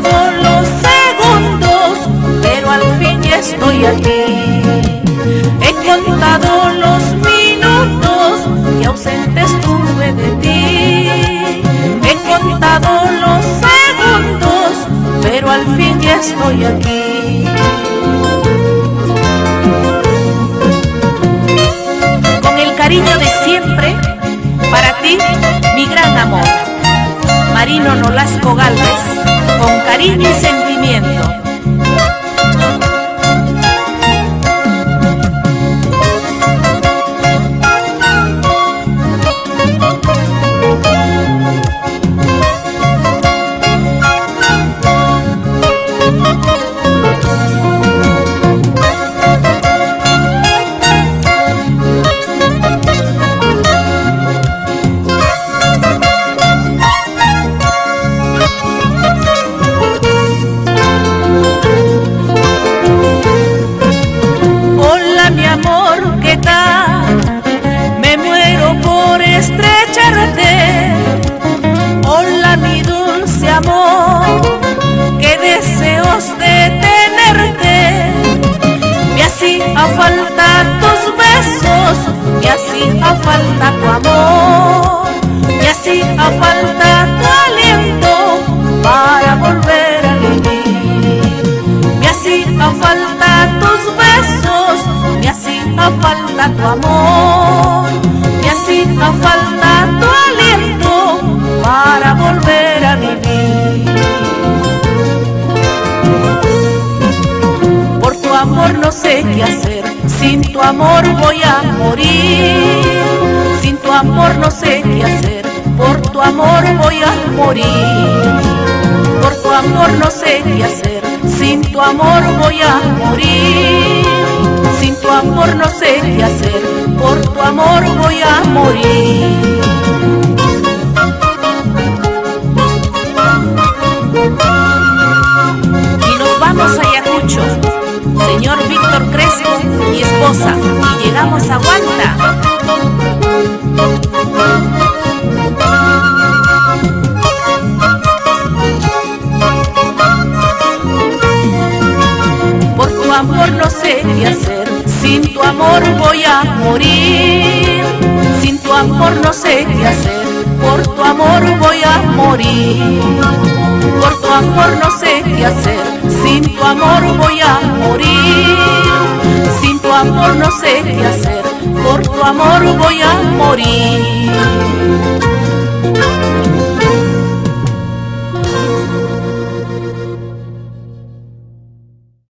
contado los segundos, pero al fin ya estoy aquí. He contado los minutos que ausente estuve de ti. He contado los segundos, pero al fin ya estoy aquí. Con el cariño de siempre, para ti, mi gran amor. Marino Nolasco Gálvez, con cariño y sentimiento. Hola mi dulce amor, qué deseos de tenerte. Me hacía falta tus besos, me hacía falta tu amor, me hacía falta tu aliento para volver a vivir. Me hacía falta tus besos, me hacía falta tu amor, me hacía falta tu aliento para volver a vivir. Por tu amor no sé qué hacer, sin tu amor voy a morir. Sin tu amor no sé qué hacer, por tu amor voy a morir. Por tu amor no sé qué hacer, sin tu amor voy a morir. Sin tu amor no sé qué hacer, por tu amor voy a morir. Y nos vamos a Ayacucho, señor Víctor Crespo y esposa, y llegamos a Huanta. Por tu amor no sé qué hacer, sin tu amor voy a morir. Sin tu amor no sé qué hacer, por tu amor voy a morir. Por tu amor no sé qué hacer, sin tu amor voy a morir. Sin tu amor no sé qué hacer, por tu amor voy a morir.